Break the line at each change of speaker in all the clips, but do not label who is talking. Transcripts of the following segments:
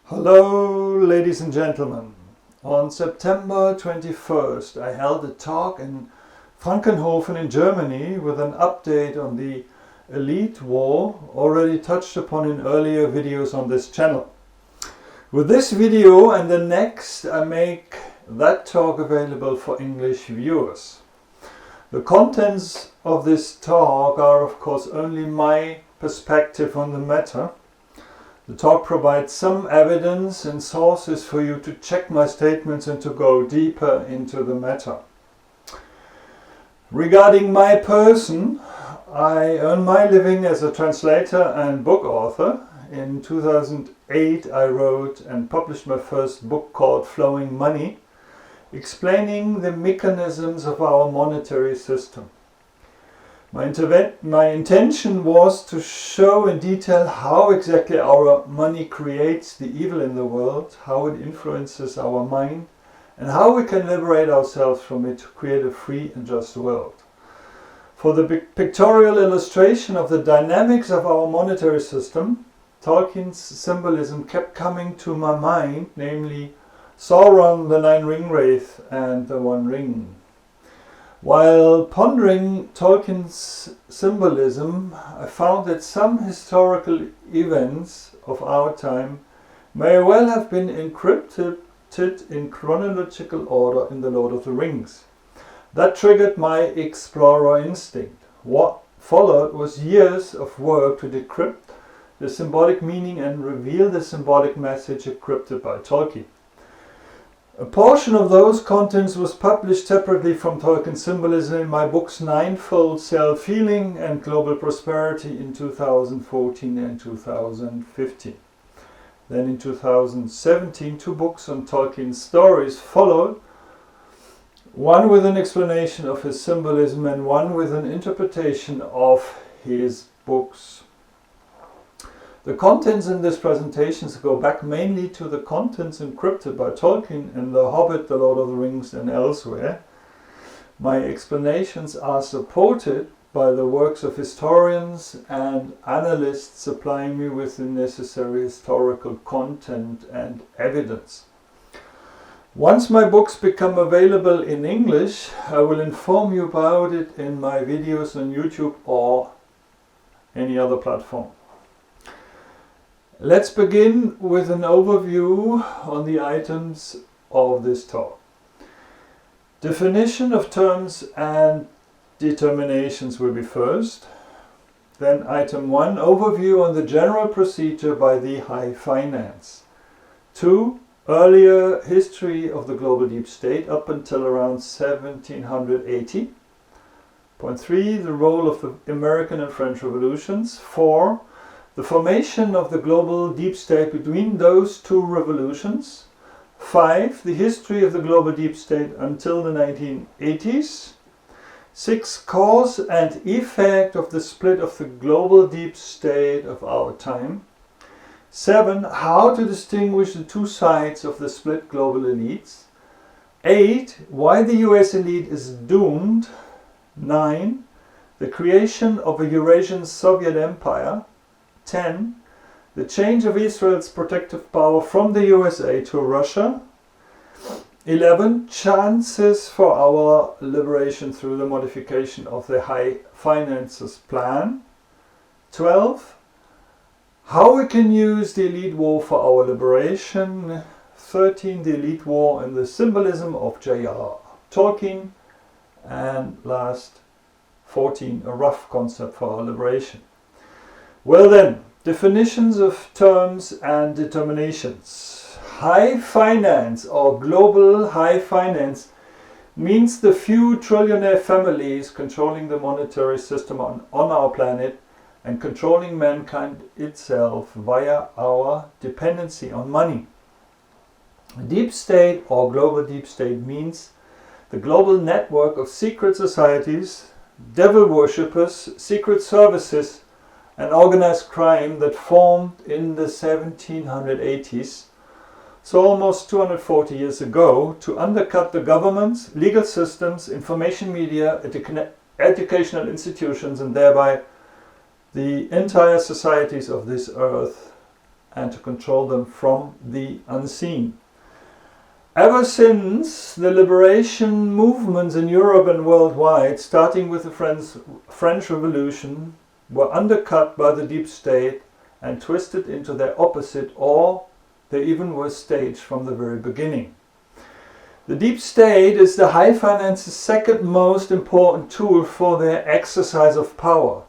Hello, ladies and gentlemen. On September 21st, I held a talk in Frankenhofen in Germany with an update on the elite war already touched upon in earlier videos on this channel. With this video and the next, I make that talk available for English viewers. The contents of this talk are, of course, only my perspective on the matter. The talk provides some evidence and sources for you to check my statements and to go deeper into the matter. Regarding my person, I earn my living as a translator and book author. In 2008 I wrote and published my first book called Flowing Money, explaining the mechanisms of our monetary system. My intention was to show in detail how exactly our money creates the evil in the world, how it influences our mind, and how we can liberate ourselves from it to create a free and just world. For the pictorial illustration of the dynamics of our monetary system, Tolkien's symbolism kept coming to my mind, namely Sauron, the Nine Ring Wraith, and the One Ring. While pondering Tolkien's symbolism, I found that some historical events of our time may well have been encrypted in chronological order in The Lord of the Rings. That triggered my explorer instinct. What followed was years of work to decrypt the symbolic meaning and reveal the symbolic message encrypted by Tolkien. A portion of those contents was published separately from Tolkien's symbolism in my books Ninefold Self-Healing and Global Prosperity in 2014 and 2015. Then in 2017, two books on Tolkien's stories followed, one with an explanation of his symbolism and one with an interpretation of his books. The contents in this presentation go back mainly to the contents encrypted by Tolkien in The Hobbit, The Lord of the Rings and elsewhere. My explanations are supported by the works of historians and analysts supplying me with the necessary historical content and evidence. Once my books become available in English, I will inform you about it in my videos on YouTube or any other platform. Let's begin with an overview on the items of this talk. Definition of terms and determinations will be first. Then item 1, overview on the general procedure by the high finance. 2, earlier history of the global deep state up until around 1780. Point 3, the role of the American and French revolutions. 4, the formation of the global deep state between those two revolutions. 5. The history of the global deep state until the 1980s. 6. Cause and effect of the split of the global deep state of our time. 7. How to distinguish the two sides of the split global elites. 8. Why the US elite is doomed. 9. The creation of a Eurasian Soviet Empire. 10. The change of Israel's protective power from the USA to Russia. 11. Chances for our liberation through the modification of the high finances plan. 12. How we can use the elite war for our liberation. 13. The elite war and the symbolism of J.R.R. Tolkien. And last, 14. A rough concept for our liberation. Well then, definitions of terms and determinations. High finance or global high finance means the few trillionaire families controlling the monetary system on our planet and controlling mankind itself via our dependency on money. Deep state or global deep state means the global network of secret societies, devil worshippers, secret services, and organized crime that formed in the 1780s, so almost 240 years ago, to undercut the governments, legal systems, information media, educational institutions, and thereby the entire societies of this earth and to control them from the unseen. Ever since the liberation movements in Europe and worldwide, starting with the French Revolution, were undercut by the deep state and twisted into their opposite, or they even were staged from the very beginning. The deep state is the high finance's second most important tool for their exercise of power.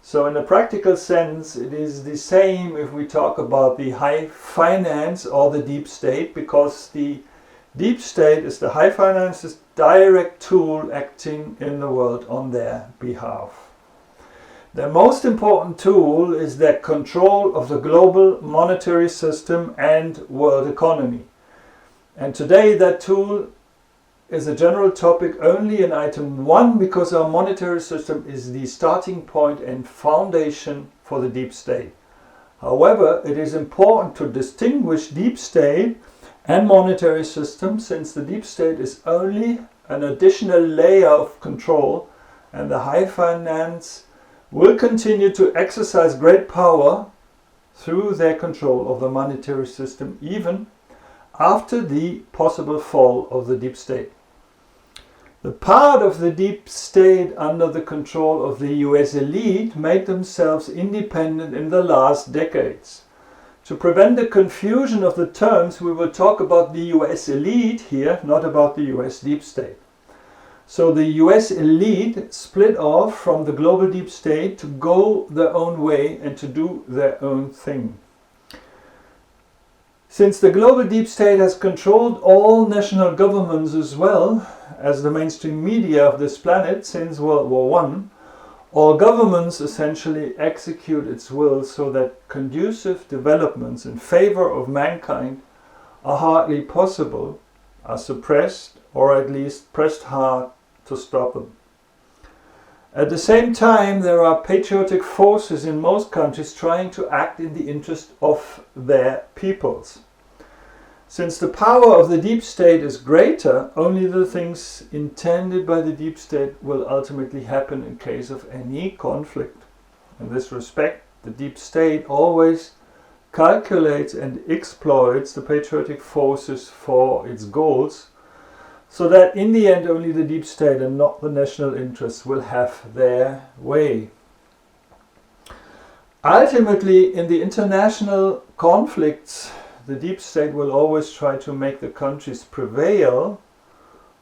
So in a practical sense, it is the same if we talk about the high finance or the deep state, because the deep state is the high finance's direct tool acting in the world on their behalf. Their most important tool is their control of the global monetary system and world economy. And today that tool is a general topic only in item 1, because our monetary system is the starting point and foundation for the deep state. However, it is important to distinguish deep state and monetary system, since the deep state is only an additional layer of control, and the high finance will continue to exercise great power through their control of the monetary system even after the possible fall of the deep state. The part of the deep state under the control of the US elite made themselves independent in the last decades. To prevent the confusion of the terms, we will talk about the US elite here, not about the US deep state. So the US elite split off from the global deep state to go their own way and to do their own thing. Since the global deep state has controlled all national governments as well as the mainstream media of this planet since World War I, all governments essentially execute its will, so that conducive developments in favor of mankind are hardly possible, are suppressed, or at least pressed hard to stop them. At the same time, there are patriotic forces in most countries trying to act in the interest of their peoples. Since the power of the deep state is greater, only the things intended by the deep state will ultimately happen in case of any conflict. In this respect, the deep state always calculates and exploits the patriotic forces for its goals, so that in the end only the deep state and not the national interests will have their way. Ultimately, in the international conflicts, the deep state will always try to make the countries prevail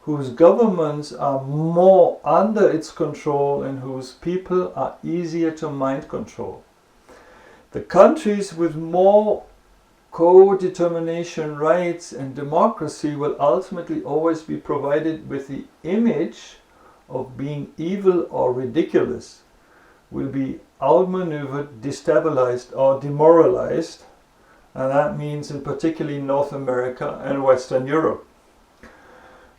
whose governments are more under its control and whose people are easier to mind control. The countries with more co-determination rights and democracy will ultimately always be provided with the image of being evil or ridiculous, will be outmaneuvered, destabilized or demoralized, and that means in particularly North America and Western Europe.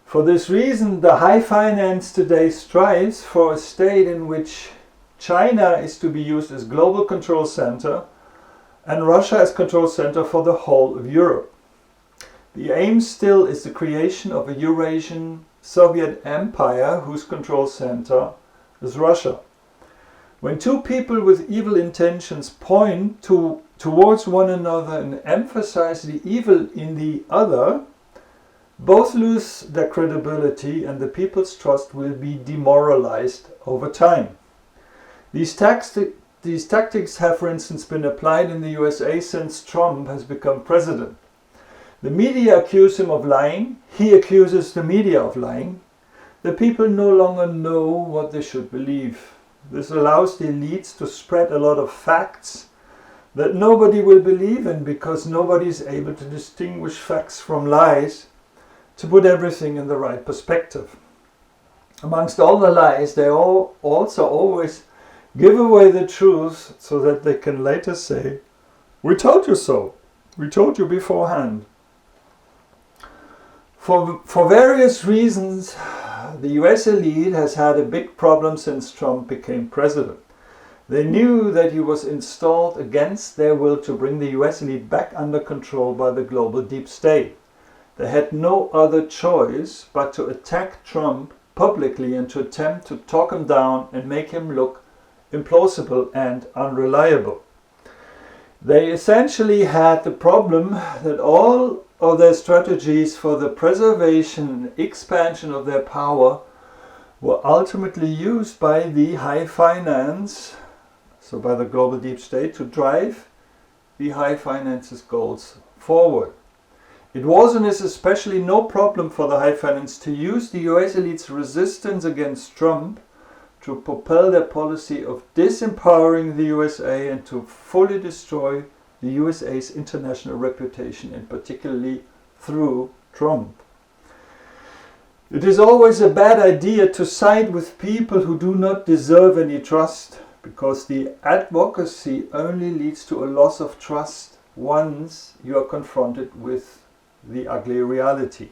For this reason, the high finance today strives for a state in which China is to be used as global control center and Russia as control center for the whole of Europe. The aim still is the creation of a Eurasian Soviet empire whose control center is Russia. When two people with evil intentions point towards one another and emphasize the evil in the other, both lose their credibility and the people's trust will be demoralized over time. These tactics have, for instance, been applied in the USA since Trump has become president. The media accuse him of lying, he accuses the media of lying. The people no longer know what they should believe. This allows the elites to spread a lot of facts that nobody will believe in, because nobody is able to distinguish facts from lies, to put everything in the right perspective. Amongst all the lies, they all also always give away the truth so that they can later say, "We told you so. We told you beforehand." For various reasons, the US elite has had a big problem since Trump became president. They knew that he was installed against their will to bring the US elite back under control by the global deep state. They had no other choice but to attack Trump publicly and to attempt to talk him down and make him look implausible and unreliable. They essentially had the problem that all of their strategies for the preservation and expansion of their power were ultimately used by the high finance, so by the global deep state, to drive the high finance's goals forward. It was and is especially no problem for the high finance to use the US elite's resistance against Trump to propel their policy of disempowering the USA and to fully destroy the USA's international reputation, and particularly through Trump. It is always a bad idea to side with people who do not deserve any trust, because the advocacy only leads to a loss of trust once you are confronted with the ugly reality.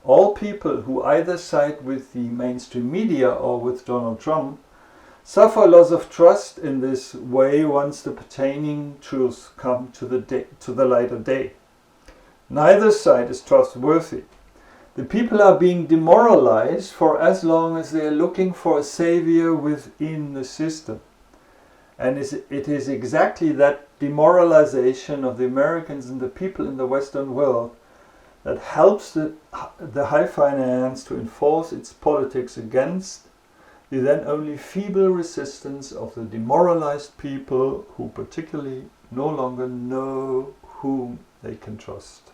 All people who either side with the mainstream media or with Donald Trump suffer loss of trust in this way once the pertaining truths come to the light of day. Neither side is trustworthy. The people are being demoralized for as long as they are looking for a savior within the system. And it is exactly that demoralization of the Americans and the people in the Western world that helps the high finance to enforce its politics against the then only feeble resistance of the demoralized people who particularly no longer know whom they can trust.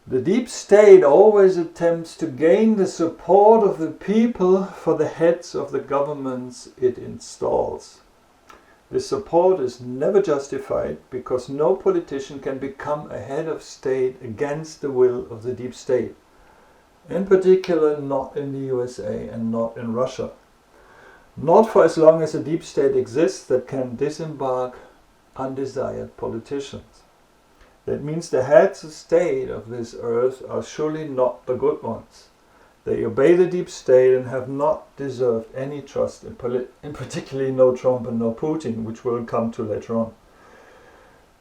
The deep state always attempts to gain the support of the people for the heads of the governments it installs. This support is never justified because no politician can become a head of state against the will of the deep state. In particular, not in the USA and not in Russia. Not for as long as a deep state exists that can disembark undesired politicians. That means the heads of state of this earth are surely not the good ones. They obey the deep state and have not deserved any trust, in particularly no Trump and no Putin, which we'll come to later on.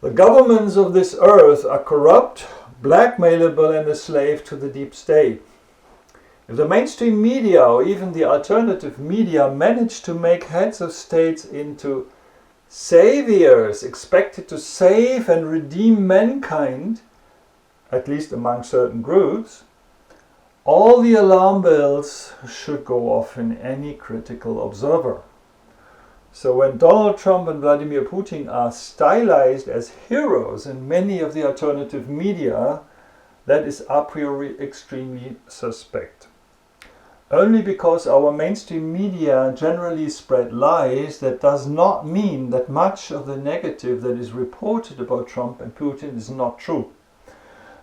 The governments of this earth are corrupt, blackmailable and a slave to the deep state. If the mainstream media or even the alternative media manage to make heads of states into saviors expected to save and redeem mankind, at least among certain groups, all the alarm bells should go off in any critical observer. So when Donald Trump and Vladimir Putin are stylized as heroes in many of the alternative media, that is a priori extremely suspect. Only because our mainstream media generally spread lies, that does not mean that much of the negative that is reported about Trump and Putin is not true.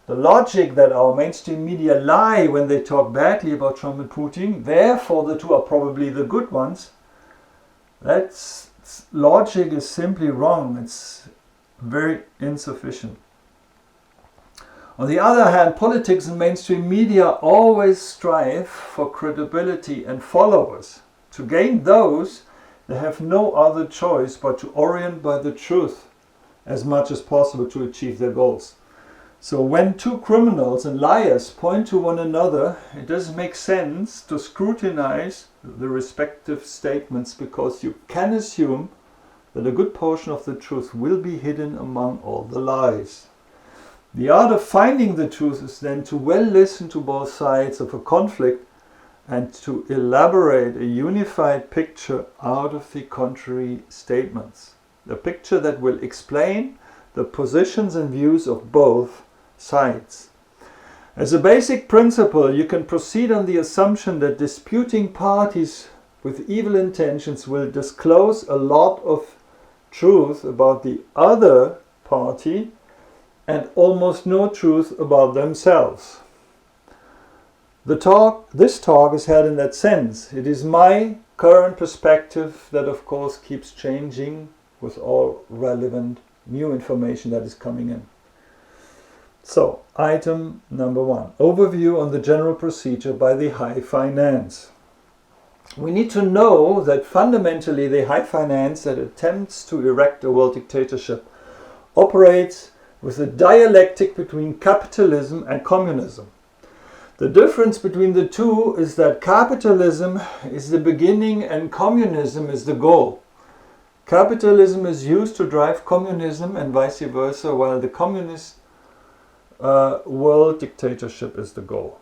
The logic that our mainstream media lie when they talk badly about Trump and Putin, therefore the two are probably the good ones, that logic is simply wrong. It's very insufficient. On the other hand, politics and mainstream media always strive for credibility and followers. To gain those, they have no other choice but to orient by the truth as much as possible to achieve their goals. So when two criminals and liars point to one another, it doesn't make sense to scrutinize the respective statements, because you can assume that a good portion of the truth will be hidden among all the lies. The art of finding the truth is then to well listen to both sides of a conflict and to elaborate a unified picture out of the contrary statements. A picture that will explain the positions and views of both sides. As a basic principle, you can proceed on the assumption that disputing parties with evil intentions will disclose a lot of truth about the other party and almost no truth about themselves. This talk is held in that sense. It is my current perspective that of course keeps changing with all relevant new information that is coming in. So, item number 1, overview on the general procedure by the high finance. We need to know that fundamentally the high finance that attempts to erect a world dictatorship operates with a dialectic between capitalism and communism. The difference between the two is that capitalism is the beginning and communism is the goal. Capitalism is used to drive communism and vice versa, while the communist world dictatorship is the goal.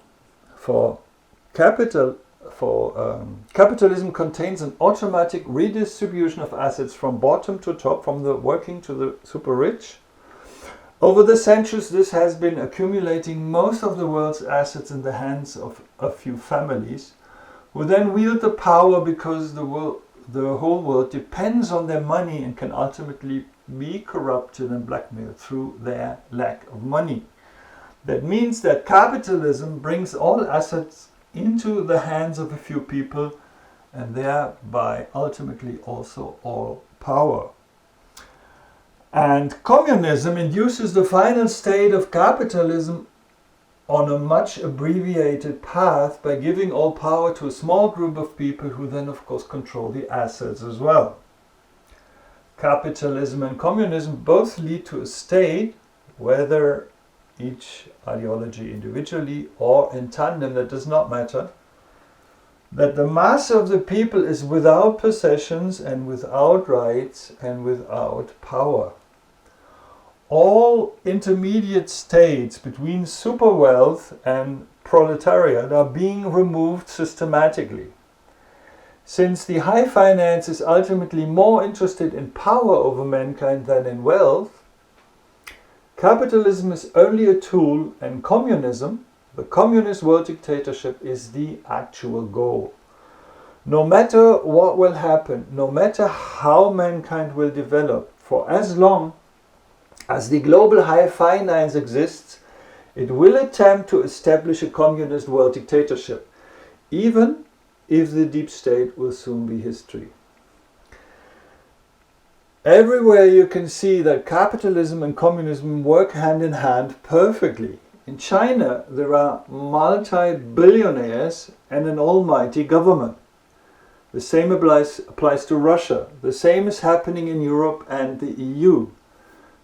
Capitalism contains an automatic redistribution of assets from bottom to top, from the working to the super rich. Over the centuries, this has been accumulating most of the world's assets in the hands of a few families, who then wield the power because the whole world depends on their money and can ultimately be corrupted and blackmailed through their lack of money. That means that capitalism brings all assets into the hands of a few people and thereby ultimately also all power. And communism induces the final state of capitalism on a much abbreviated path by giving all power to a small group of people who then of course control the assets as well. Capitalism and communism both lead to a state, whether each ideology individually or in tandem, that does not matter, that the mass of the people is without possessions and without rights and without power. All intermediate states between superwealth and proletariat are being removed systematically. Since the high finance is ultimately more interested in power over mankind than in wealth, capitalism is only a tool, and communism, the communist world dictatorship, is the actual goal. No matter what will happen, no matter how mankind will develop, for as long as the global high finance exists, it will attempt to establish a communist world dictatorship, even if the deep state will soon be history. Everywhere you can see that capitalism and communism work hand in hand perfectly. In China, there are multi-billionaires and an almighty government. The same applies to Russia. The same is happening in Europe and the EU.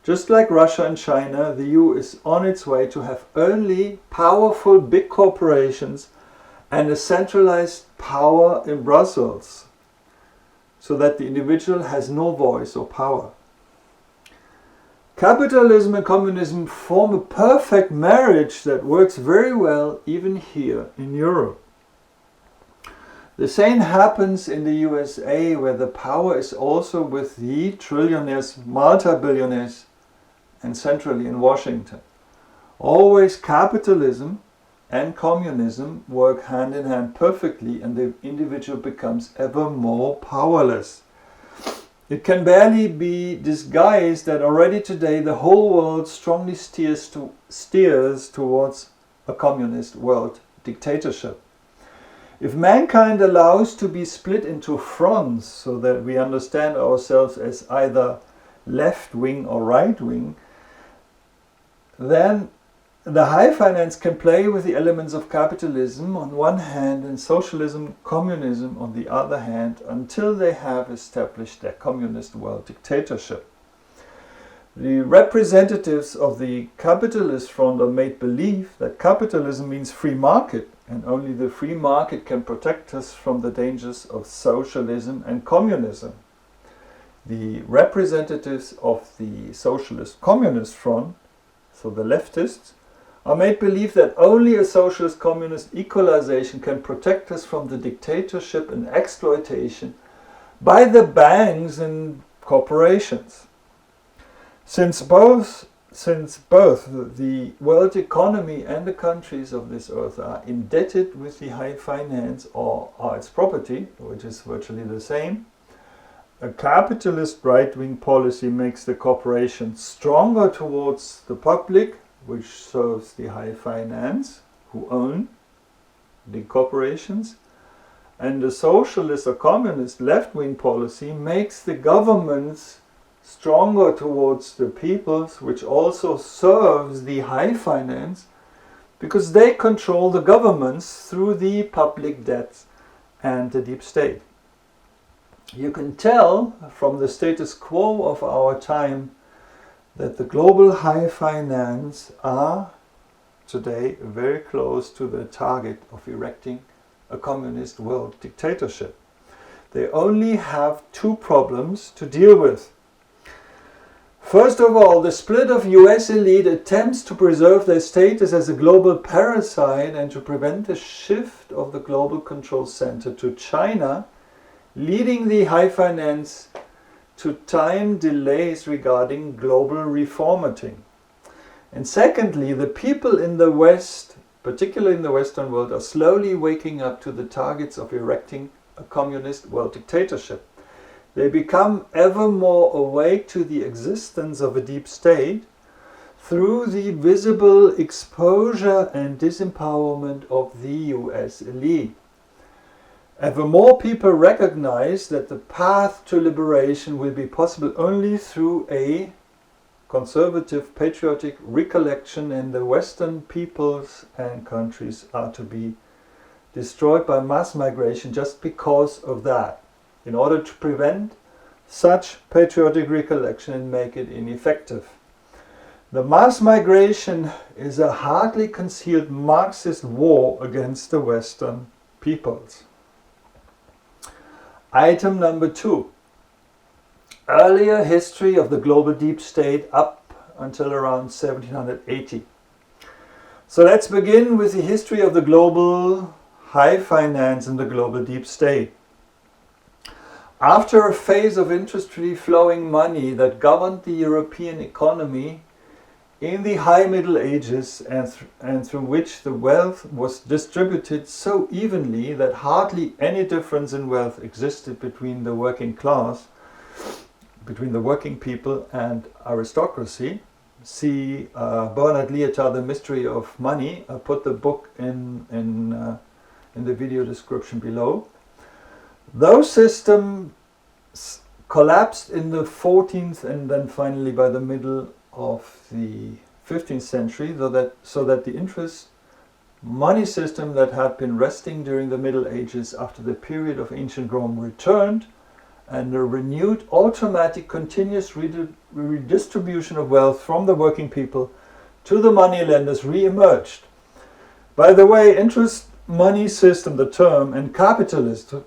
Just like Russia and China, the EU is on its way to have only powerful big corporations and a centralized power in Brussels, so that the individual has no voice or power. Capitalism and communism form a perfect marriage that works very well even here in Europe. The same happens in the USA, where the power is also with the trillionaires, multi-billionaires, and centrally in Washington. Always capitalism and communism work hand in hand perfectly, and the individual becomes ever more powerless. It can barely be disguised that already today the whole world strongly steers towards a communist world dictatorship. If mankind allows to be split into fronts so that we understand ourselves as either left-wing or right-wing, then the high finance can play with the elements of capitalism on one hand and socialism, communism on the other hand, until they have established their communist world dictatorship. The representatives of the capitalist front are made believe that capitalism means free market, and only the free market can protect us from the dangers of socialism and communism. The representatives of the socialist communist front, so the leftists, are made believe that only a socialist communist equalization can protect us from the dictatorship and exploitation by the banks and corporations. Since both the world economy and the countries of this earth are indebted with the high finance or are its property, which is virtually the same, a capitalist right-wing policy makes the corporation stronger towards the public, which serves the high finance, who own the corporations, and the socialist or communist left-wing policy makes the governments stronger towards the peoples, which also serves the high finance, because they control the governments through the public debts and the deep state. You can tell from the status quo of our time that the global high finance are today very close to the target of erecting a communist world dictatorship. they only have two problems to deal with. First of all, the split of US elite attempts to preserve their status as a global parasite and to prevent the shift of the global control center to China, leading the high finance to time delays regarding global reformatting. And secondly, the people in the West, particularly in the Western world, are slowly waking up to the targets of erecting a communist world dictatorship. They become ever more awake to the existence of a deep state through the visible exposure and disempowerment of the US elite. Ever more people recognize that the path to liberation will be possible only through a conservative, patriotic recollection, and the Western peoples and countries are to be destroyed by mass migration just because of that, in order to prevent such patriotic recollection and make it ineffective. The mass migration is a hardly concealed Marxist war against the Western peoples. Item number 2. Earlier history of the global deep state up until around 1780. So let's begin with the history of the global high finance and the global deep state. After a phase of interest-free flowing money that governed the European economy in the High Middle Ages and through which the wealth was distributed so evenly that hardly any difference in wealth existed between the working class, between the working people and aristocracy. See Bernard Lietaer, The Mystery of Money. I put the book in the video description below. Those systems collapsed in the 14th and then finally by the middle of the 15th century, so that the interest money system that had been resting during the Middle Ages after the period of ancient Rome returned, and a renewed automatic continuous redistribution of wealth from the working people to the moneylenders re-emerged. By the way, interest money system, the term, and capitalism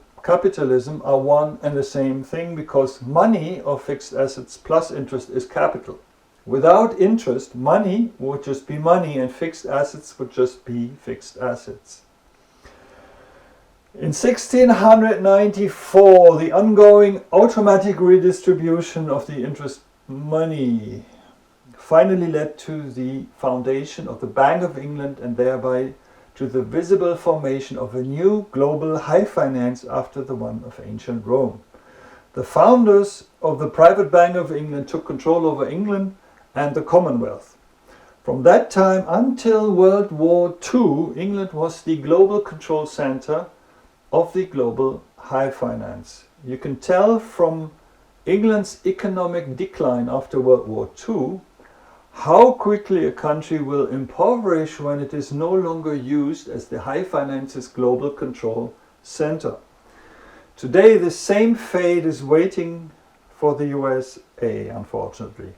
are one and the same thing, because money or fixed assets plus interest is capital. Without interest, money would just be money and fixed assets would just be fixed assets. In 1694, the ongoing automatic redistribution of the interest money finally led to the foundation of the Bank of England and thereby to the visible formation of a new global high finance after the one of ancient Rome. The founders of the private Bank of England took control over England and the Commonwealth. From that time until World War II, England was the global control center of the global high finance. You can tell from England's economic decline after World War II how quickly a country will impoverish when it is no longer used as the high finance's global control center. Today, the same fate is waiting for the USA, unfortunately.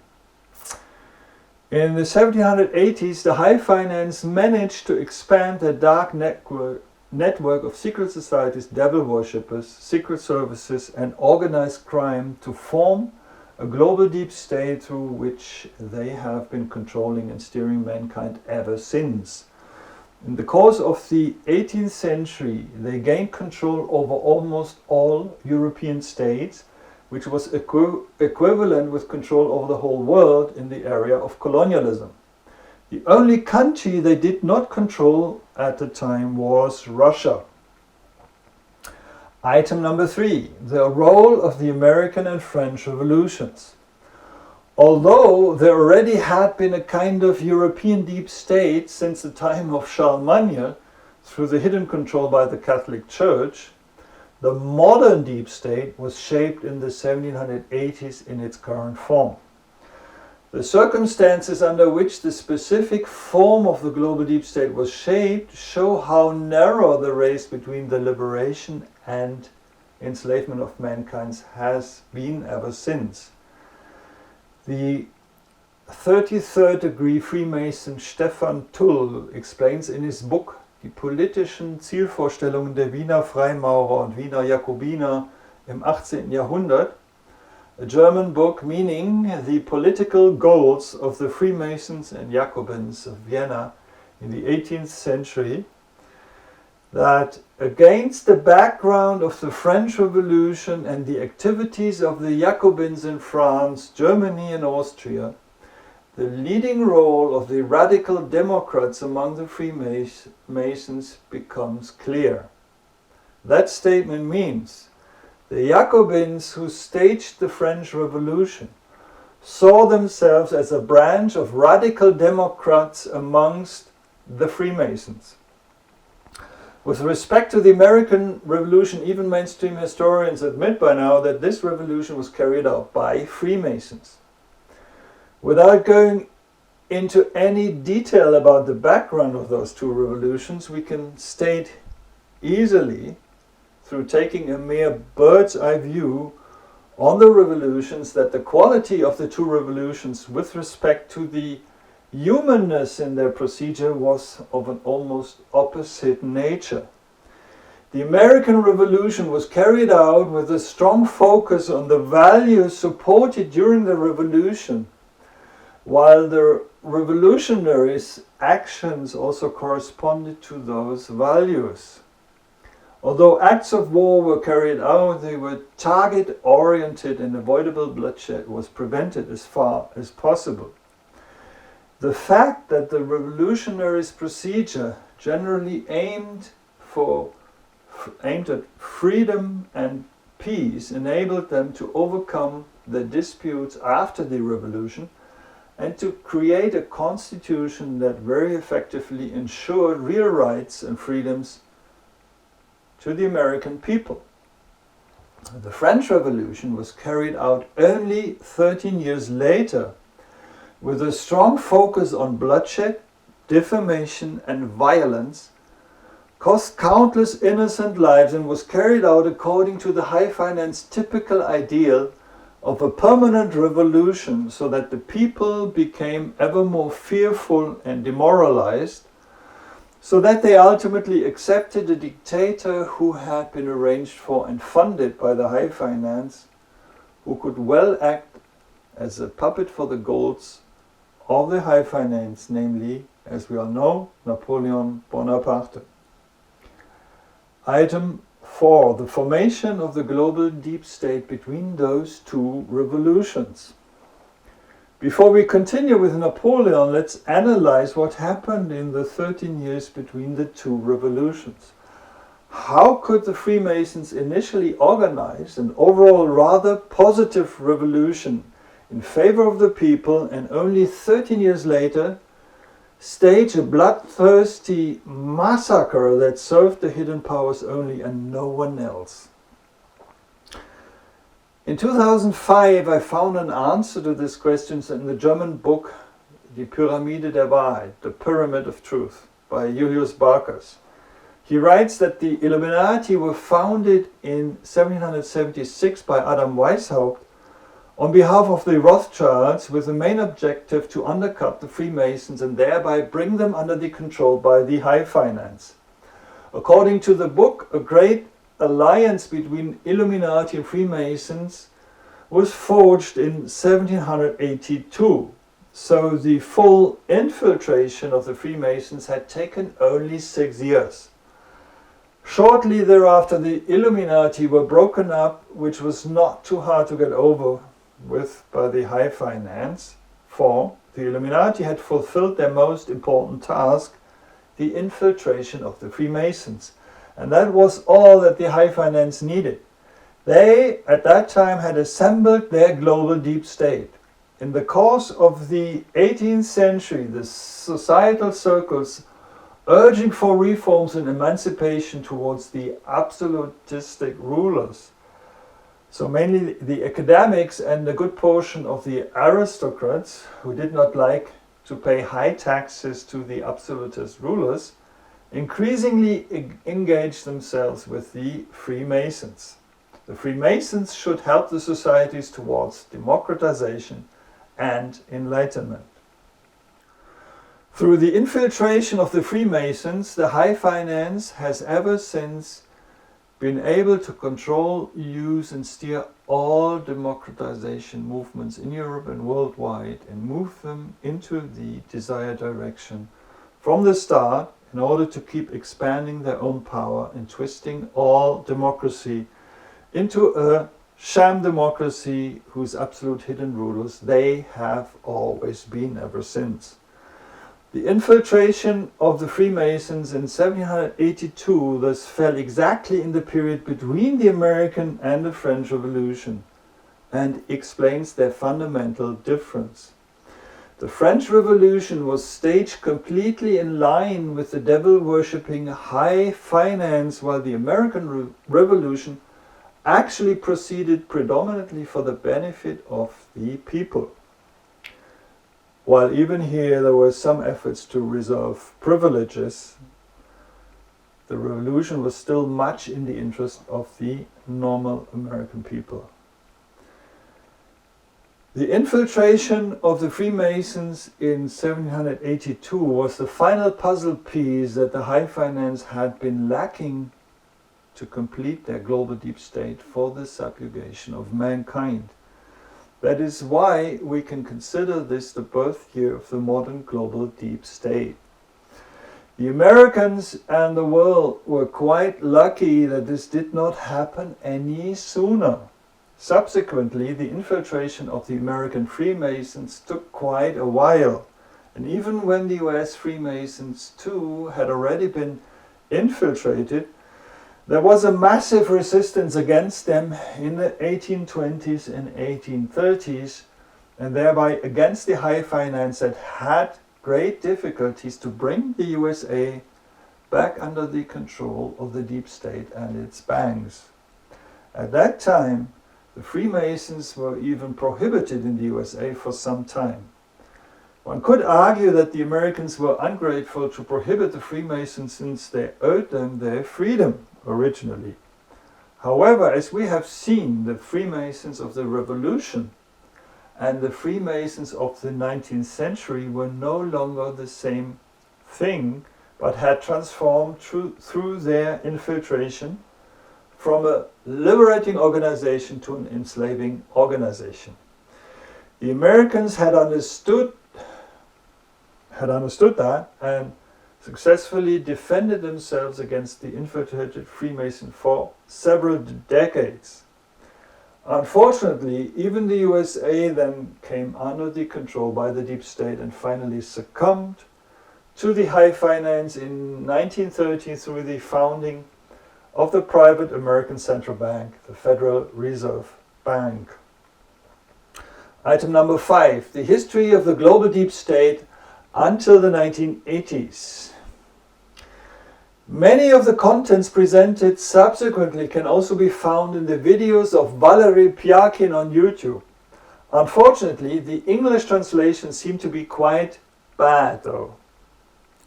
In the 1780s, the high finance managed to expand their dark network of secret societies, devil worshippers, secret services, and organized crime to form a global deep state through which they have been controlling and steering mankind ever since. In the course of the 18th century, they gained control over almost all European states, which was equivalent with control over the whole world in the area of colonialism. The only country they did not control at the time was Russia. Item number 3, the role of the American and French revolutions. Although there already had been a kind of European deep state since the time of Charlemagne through the hidden control by the Catholic Church, the modern deep state was shaped in the 1780s in its current form. The circumstances under which the specific form of the global deep state was shaped show how narrow the race between the liberation and enslavement of mankind has been ever since. The 33rd degree Freemason Stefan Tull explains in his book Die politischen Zielvorstellungen der Wiener Freimaurer und Wiener Jakobiner im 18. Jahrhundert, a German book meaning the political goals of the Freemasons and Jacobins of Vienna in the 18th century, that against the background of the French Revolution and the activities of the Jacobins in France, Germany and Austria, the leading role of the radical Democrats among the Freemasons becomes clear. That statement means the Jacobins who staged the French Revolution saw themselves as a branch of radical Democrats amongst the Freemasons. With respect to the American Revolution, even mainstream historians admit by now that this revolution was carried out by Freemasons. Without going into any detail about the background of those two revolutions, we can state easily, through taking a mere bird's eye view on the revolutions, that the quality of the two revolutions with respect to the humanness in their procedure was of an almost opposite nature. The American Revolution was carried out with a strong focus on the values supported during the revolution, while the revolutionaries' actions also corresponded to those values. Although acts of war were carried out, they were target-oriented and avoidable bloodshed was prevented as far as possible. The fact that the revolutionaries' procedure generally aimed at freedom and peace enabled them to overcome the disputes after the revolution and to create a constitution that very effectively ensured real rights and freedoms to the American people. The French Revolution was carried out only 13 years later, with a strong focus on bloodshed, defamation and violence, cost countless innocent lives, and was carried out according to the high finance typical ideal of a permanent revolution, so that the people became ever more fearful and demoralized, so that they ultimately accepted a dictator who had been arranged for and funded by the high finance, who could well act as a puppet for the goals of the high finance, namely, as we all know, Napoleon Bonaparte. Item 4. The formation of the global deep state between those two revolutions. Before we continue with Napoleon, let's analyze what happened in the 13 years between the two revolutions. How could the Freemasons initially organize an overall rather positive revolution in favor of the people, and only 13 years later stage a bloodthirsty massacre that served the hidden powers only and no one else? In 2005 I found an answer to these questions in the German book Die Pyramide der Wahrheit, the Pyramid of Truth, by Julius Barkas. He writes that the Illuminati were founded in 1776 by Adam Weishaupt on behalf of the Rothschilds, with the main objective to undercut the Freemasons and thereby bring them under the control by the high finance. According to the book, a great alliance between Illuminati and Freemasons was forged in 1782, so the full infiltration of the Freemasons had taken only 6 years. Shortly thereafter, the Illuminati were broken up, which was not too hard to get over with by the high finance, for the Illuminati had fulfilled their most important task, the infiltration of the Freemasons, and that was all that the high finance needed. They, at that time, had assembled their global deep state. In the course of the 18th century, the societal circles urging for reforms and emancipation towards the absolutistic rulers, so mainly the academics and a good portion of the aristocrats who did not like to pay high taxes to the absolutist rulers, increasingly engaged themselves with the Freemasons. The Freemasons should help the societies towards democratization and enlightenment. Through the infiltration of the Freemasons, the high finance has ever since been able to control, use and steer all democratization movements in Europe and worldwide and move them into the desired direction from the start in order to keep expanding their own power and twisting all democracy into a sham democracy whose absolute hidden rulers they have always been ever since. The infiltration of the Freemasons in 1782 thus fell exactly in the period between the American and the French Revolution and explains their fundamental difference. The French Revolution was staged completely in line with the devil-worshipping high finance, while the American Revolution actually proceeded predominantly for the benefit of the people. While even here there were some efforts to resolve privileges, the revolution was still much in the interest of the normal American people. The infiltration of the Freemasons in 1782 was the final puzzle piece that the high finance had been lacking to complete their global deep state for the subjugation of mankind. That is why we can consider this the birth year of the modern global deep state. The Americans and the world were quite lucky that this did not happen any sooner. Subsequently, the infiltration of the American Freemasons took quite a while, and even when the US Freemasons too had already been infiltrated, there was a massive resistance against them in the 1820s and 1830s, and thereby against the high finance that had great difficulties to bring the USA back under the control of the deep state and its banks. At that time, the Freemasons were even prohibited in the USA for some time. One could argue that the Americans were ungrateful to prohibit the Freemasons since they owed them their freedom originally. However, as we have seen, the Freemasons of the Revolution and the Freemasons of the 19th century were no longer the same thing, but had transformed through their infiltration from a liberating organization to an enslaving organization. The Americans had understood that and successfully defended themselves against the infiltrated Freemason for several decades. Unfortunately, even the USA then came under the control by the deep state and finally succumbed to the high finance in 1930 through the founding of the private American central bank, the Federal Reserve Bank. Item number 5, the history of the global deep state until the 1980s. Many of the contents presented subsequently can also be found in the videos of Valeriy Pyakin on YouTube. Unfortunately, the English translations seem to be quite bad though.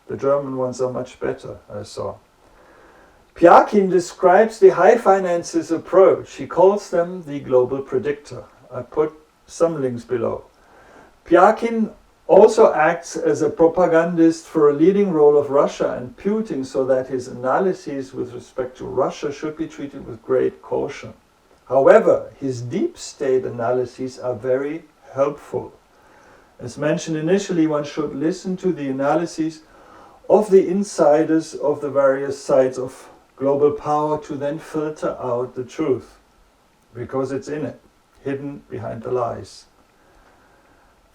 The German ones are much better, I saw. Pyakin describes the high finance's approach. He calls them the global predictor. I put some links below. Pyakin also acts as a propagandist for a leading role of Russia and Putin, so that his analyses with respect to Russia should be treated with great caution. However, his deep state analyses are very helpful. As mentioned initially, one should listen to the analyses of the insiders of the various sides of global power to then filter out the truth, because it's in it, hidden behind the lies.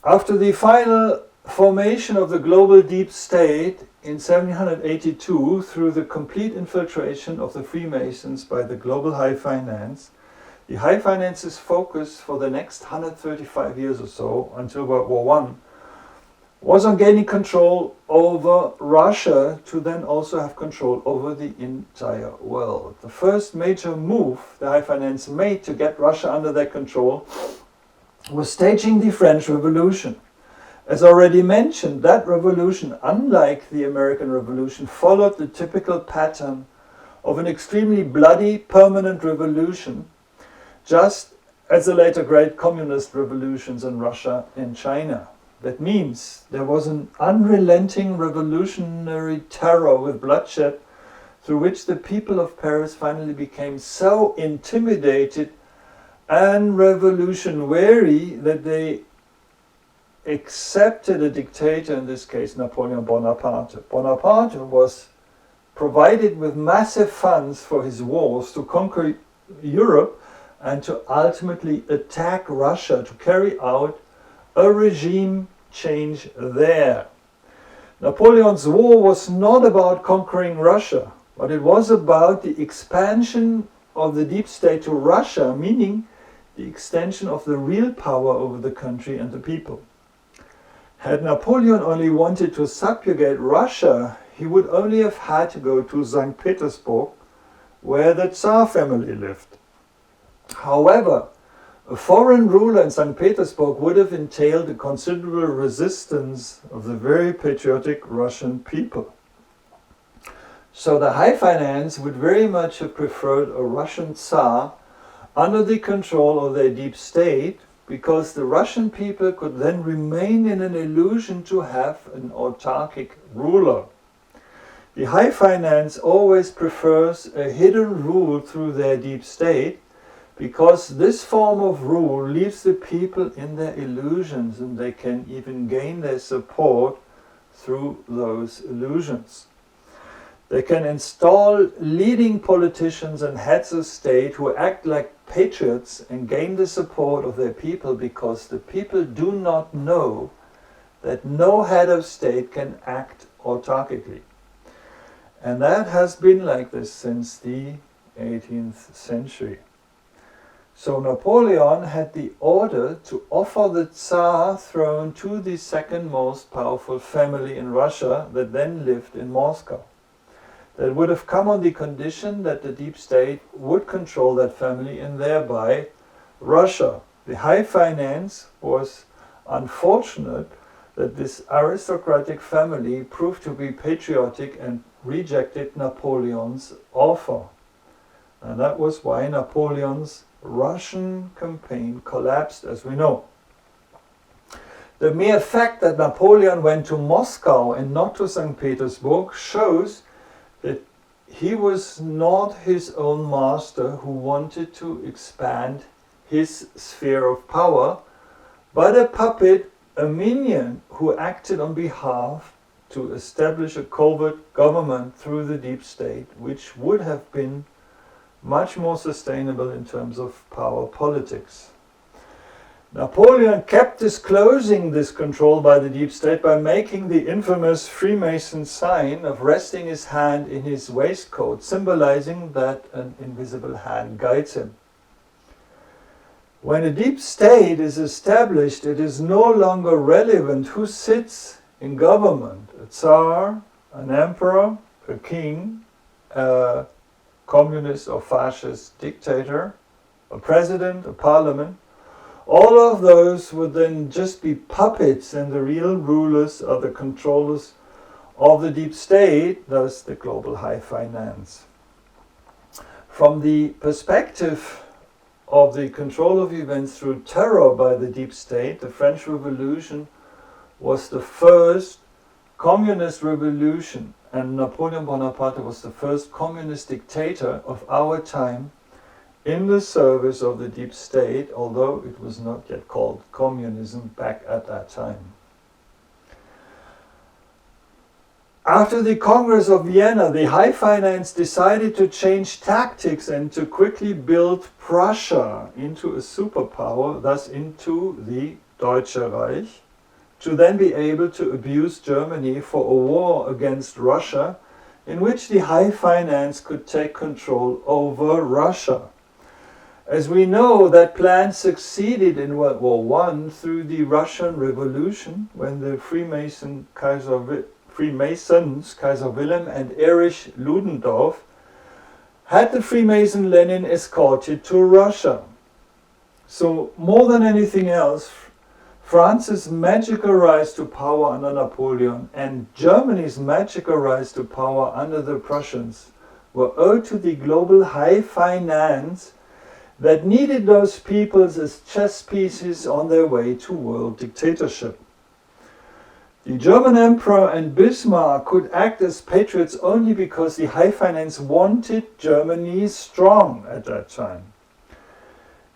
After the final formation of the global deep state in 1782 through the complete infiltration of the Freemasons by the global high finance, the high finance's focus for the next 135 years or so, until World War I, was on gaining control over Russia to then also have control over the entire world. The first major move the high finance made to get Russia under their control was staging the French Revolution. As already mentioned, that revolution, unlike the American Revolution, followed the typical pattern of an extremely bloody permanent revolution, just as the later great communist revolutions in Russia and China. That means there was an unrelenting revolutionary terror with bloodshed through which the people of Paris finally became so intimidated and revolution weary that they accepted a dictator, in this case Napoleon Bonaparte. Bonaparte was provided with massive funds for his wars to conquer Europe and to ultimately attack Russia, to carry out a regime change there. Napoleon's war was not about conquering Russia, but it was about the expansion of the deep state to Russia, meaning the extension of the real power over the country and the people. Had Napoleon only wanted to subjugate Russia, he would only have had to go to St. Petersburg, where the Tsar family lived. However, a foreign ruler in St. Petersburg would have entailed a considerable resistance of the very patriotic Russian people. So the high finance would very much have preferred a Russian Tsar under the control of their deep state, because the Russian people could then remain in an illusion to have an autarkic ruler. The high finance always prefers a hidden rule through their deep state, because this form of rule leaves the people in their illusions, and they can even gain their support through those illusions. They can install leading politicians and heads of state who act like patriots and gain the support of their people, because the people do not know that no head of state can act autarkically. And that has been like this since the 18th century. So Napoleon had the order to offer the Tsar throne to the second most powerful family in Russia that then lived in Moscow. That would have come on the condition that the deep state would control that family and thereby Russia. The high finance was unfortunate that this aristocratic family proved to be patriotic and rejected Napoleon's offer. And that was why Napoleon's Russian campaign collapsed, as we know. The mere fact that Napoleon went to Moscow and not to St. Petersburg shows that he was not his own master who wanted to expand his sphere of power, but a puppet, a minion who acted on behalf to establish a covert government through the deep state, which would have been much more sustainable in terms of power politics. Napoleon kept disclosing this control by the deep state by making the infamous Freemason sign of resting his hand in his waistcoat, symbolizing that an invisible hand guides him. When a deep state is established, it is no longer relevant who sits in government: a Tsar, an emperor, a king, a communist or fascist dictator, a president, a parliament. All of those would then just be puppets, and the real rulers are the controllers of the deep state, thus the global high finance. From the perspective of the control of events through terror by the deep state, the French Revolution was the first communist revolution, and Napoleon Bonaparte was the first communist dictator of our time in the service of the deep state, although it was not yet called communism back at that time. After the Congress of Vienna, the high finance decided to change tactics and to quickly build Prussia into a superpower, thus into the Deutsche Reich, to then be able to abuse Germany for a war against Russia, in which the high finance could take control over Russia. As we know, that plan succeeded in World War I through the Russian Revolution, when the Freemasons Kaiser Wilhelm and Erich Ludendorff had the Freemason Lenin escorted to Russia. So more than anything else, France's magical rise to power under Napoleon and Germany's magical rise to power under the Prussians were owed to the global high finance that needed those peoples as chess pieces on their way to world dictatorship. The German Emperor and Bismarck could act as patriots only because the high finance wanted Germany strong at that time.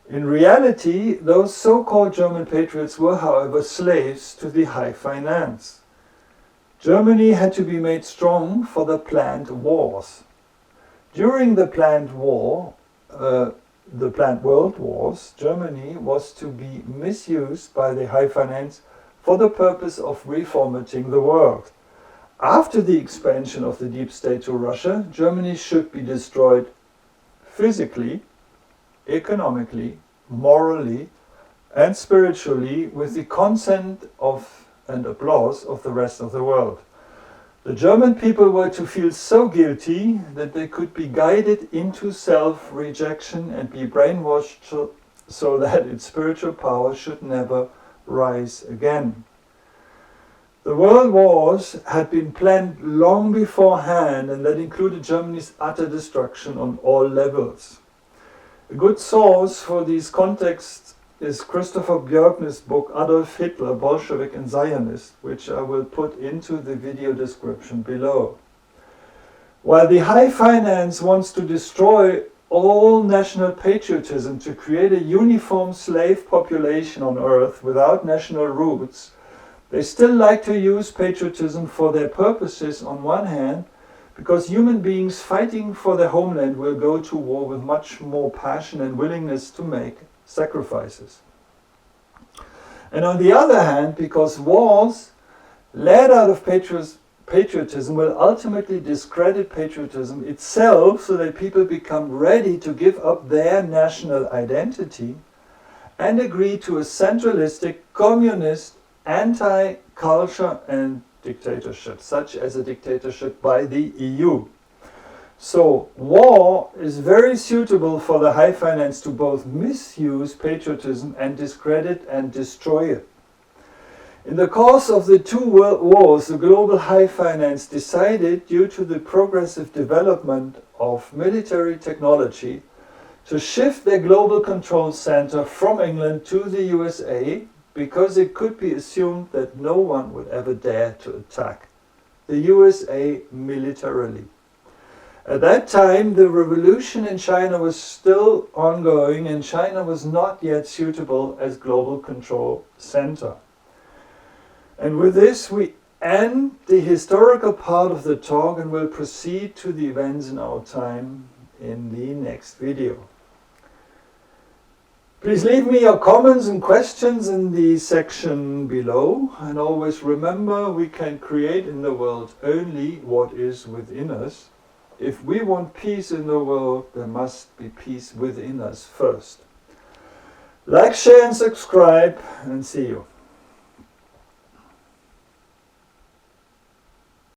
In reality, those so-called German patriots were, however, slaves to the high finance. Germany had to be made strong for the planned wars. During the planned world wars, Germany was to be misused by the high finance for the purpose of reformatting the world. After the expansion of the deep state to Russia, Germany should be destroyed physically, economically, morally, and spiritually with the consent of and applause of the rest of the world. The German people were to feel so guilty that they could be guided into self-rejection and be brainwashed so that its spiritual power should never rise again. The world wars had been planned long beforehand, and that included Germany's utter destruction on all levels. A good source for these contexts is Christopher Björkner's book Adolf Hitler, Bolshevik and Zionist, which I will put into the video description below. While the high finance wants to destroy all national patriotism to create a uniform slave population on earth without national roots, they still like to use patriotism for their purposes on one hand, because human beings fighting for their homeland will go to war with much more passion and willingness to make sacrifices. And on the other hand, because wars led out of patriotism will ultimately discredit patriotism itself so that people become ready to give up their national identity and agree to a centralistic, communist, anti-culture and dictatorship, such as a dictatorship by the EU. So war is very suitable for the high finance to both misuse patriotism and discredit and destroy it. In the course of the two world wars, the global high finance decided, due to the progressive development of military technology, to shift their global control center from England to the USA, because it could be assumed that no one would ever dare to attack the USA militarily. At that time, the revolution in China was still ongoing, and China was not yet suitable as global control center. And with this, we end the historical part of the talk and will proceed to the events in our time in the next video. Please leave me your comments and questions in the section below, and always remember, we can create in the world only what is within us. If we want peace in the world, there must be peace within us first. Like, share and subscribe, and see you.